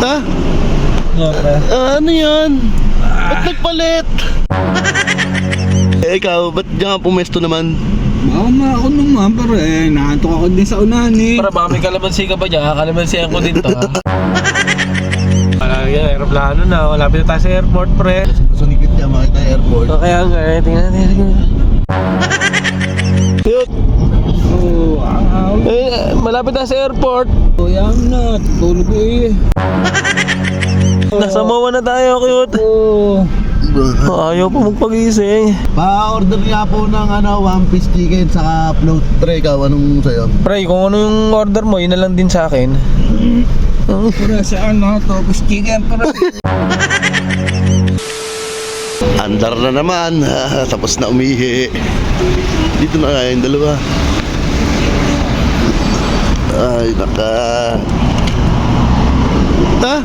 Ha? Ano yan? Ba't nagpalit? Ikaw, ba't diyan ka pumesto naman? Ako naman, pero naantok ako din sa unahan eh. Para baka may kalamansi ka ba dyan? Kalamansihan ko din to. Aeroplano na, malapit na tayo sa airport, pre. Sunikit niya, makita yung airport. O kaya nga, tingnan natin. Cute! Malapit na sa airport. Yan na, tulog eh. Nasa Mawa na tayo, cute. Ayaw pa magpagising. Pa-order nga po ng one piece chicken saka float tray. Ikaw, anong sa'yo? Pre, kung ano yung order mo, yun na lang din sa akin. Para sa tapos chicken para. Andar na naman. Tapos na umihi. Dito na nga yung dalawa. Ay, naka. Ha?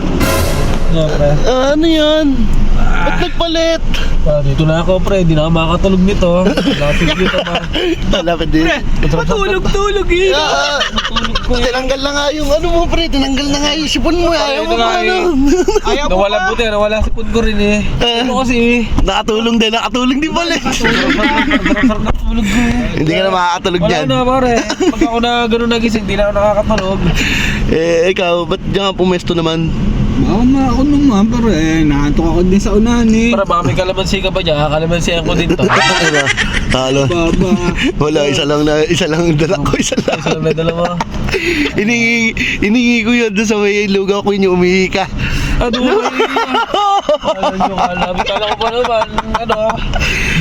Ano yan? Ba't nagpalit? Dito na ako, pre. Di na ako makakatulog nito. Lapit dito pa. Malapit din. Matulog-tulog eh. Tinanggal na nga yung ano mo, pre. Tinanggal na nga yung sipon mo. Ayaw mo pa ano. Ayaw mo nawala buti, nawala si Pud ko rin eh. Ano kasi Nakatulong din pala. sarap na tulog ko eh. Hindi ka na makakatulog Wala dyan. na pare. Pag ako na gano'n nagising, di na ako nakakatulog. Ikaw, ba't diyan ka pumesto naman? Ako naman, pero naantok ako din sa unahan eh. Para baka may kalamansi ka ba dyan? Kalamansihan ko din to. Talo. Wala, isa lang dala ko, isa lang. Isa lang na dalawa. Iningi ko yun doon sa may lugaw ko yung umihi ka. Ano ba yun? Kala ko pa naman,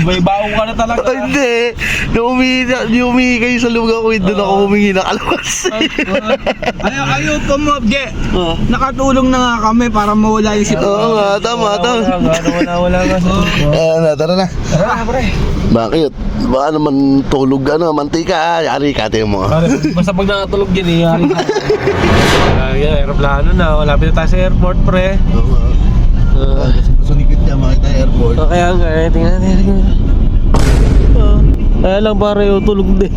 may baong ka na talaga. Hindi. Nung umihi kayo sa lugaw ko, doon ako humingi ng kalamansi. Ayaw pa mo, nakatulong na nga kami para mawala yung sipon. Oo nga, tama. Wala nga sa Tara na. Tara, pre. Bakit? Baka naman tulog mantika. Yari ka, tingin mo. Basta pag nakatulog yan eh, yari ka. Aeroplano na, malapit na tayo sa airport, pre. Sunikit niya, makita yung airport. O kaya nga, tingnan natin. Kaya lang pare, tulog din.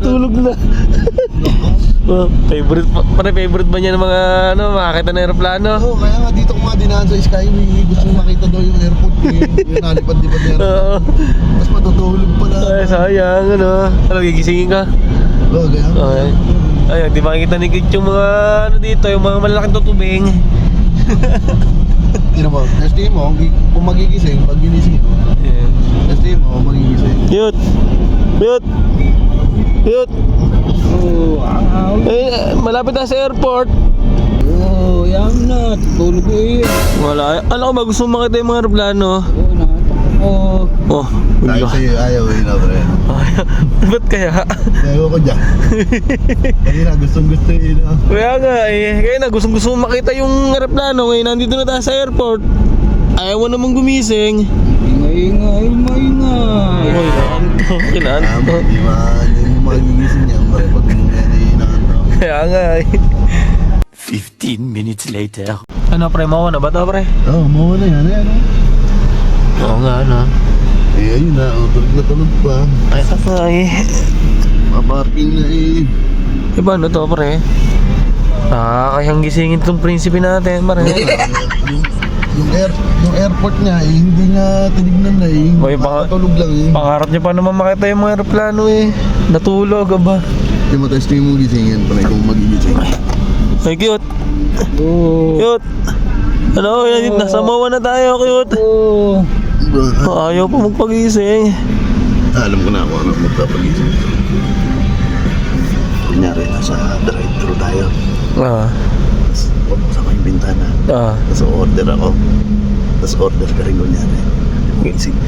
Tulog na. Favorite ba niya ng mga makakita ng aeroplano? Oo, kaya nga dito ko nga dinaan sa Skyway. Gusto mo makita daw yung airport eh. Yung nalipad-lipad na airport. Tapos matutulog pala. Ay, sayang, gigisingin ka? Oo, kaya nga. Okay. Ayun, di makikita ni Kit yung mga dito, yung mga malalaking tutubing. Tira mo, testing mo, kung magigising, pag ginising mo. Yeah. Testing mo, kung magigising. Cute! Malapit na sa airport. Yan na, tulog eh. Wala. Alam ko ba gusto mo makita yung mga aeroplano? Naantok ako. Dahil sa'yo ayaw na, pre. Ba't kaya? Ayaw ko dyan. Kanina, gustong-gusto yun. Kaya nga kaya na gusto mo makita yung aeroplano. Ngayon nandito na tayo sa airport. Ayaw mo namang gumising. Ingay. Kinaan. Hindi magigising niya, pre. Pag hindi na Kaya nga 15 minutes later. Ano pre, mawa na ba ito pre? Oo, mawala yan. Oo nga Ayun na, tulog pa. Ay kakay. Maparking na eh. Paano to pre? Kayang gisingin itong prinsipe natin pre. Yung airport niya hindi nga tinignan na eh. Makatulog lang eh. Pangarap niya pa naman makita yung mga aeroplano eh. Natulog ba? Hindi mo testing mo gisingin pa kung magigising. Ay cute. Cute. Nasa Mawa na tayo, cute. Ayaw pa magpagising. Alam ko na ako ano magpapagising. Kunyari, nasa drive-thru tayo. Bubuksan ko yung bintana. Tapos order ako. Tapos order ka rin kunyari. Gising.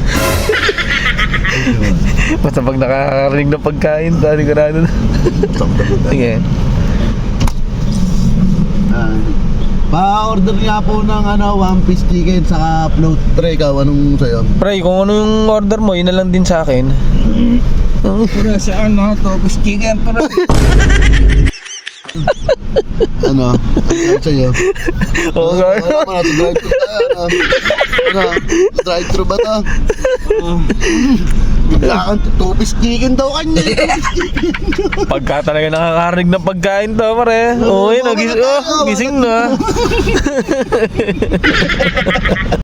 Basta pag nakakarinig ng pagkain, sigurado na. Sige. Pa-order nga po ng one piece chicken saka float tray. Ikaw, anong sa'yo? Pre, kung ano yung order mo, yun na lang din sa akin. Para sa tapos chicken para. Ano sa'yo? Oo nga. Drive-thru ba ito? Bigla kang two-piece chicken daw kanya. Pagka talaga nakakarinig ng pagkain to, pare. Oo, yun, gising na.